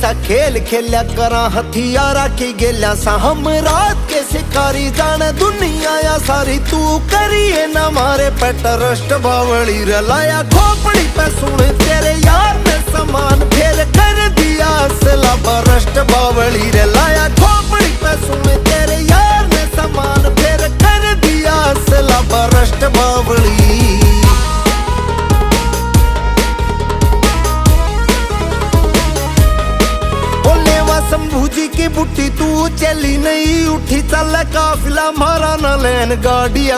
सा खेल खेलिया करा हथियारा की गेलिया सा हम रात के शिकारी जाने दुनिया या सारी तू करिए ना मारे पे ट्रस्ट बावली रलाया खोपड़ी पे सुन तेरे यार ने समान फेर कर दिया असला बरस्ट बावली रलाया खोपड़ी पे सुन तेरे यार ने समान फेर कर दिया असला बरस्ट बावली। शंभू जी की बुट्टी तू चली नहीं उठी चल काफिला मारा न लैन गाड़ी।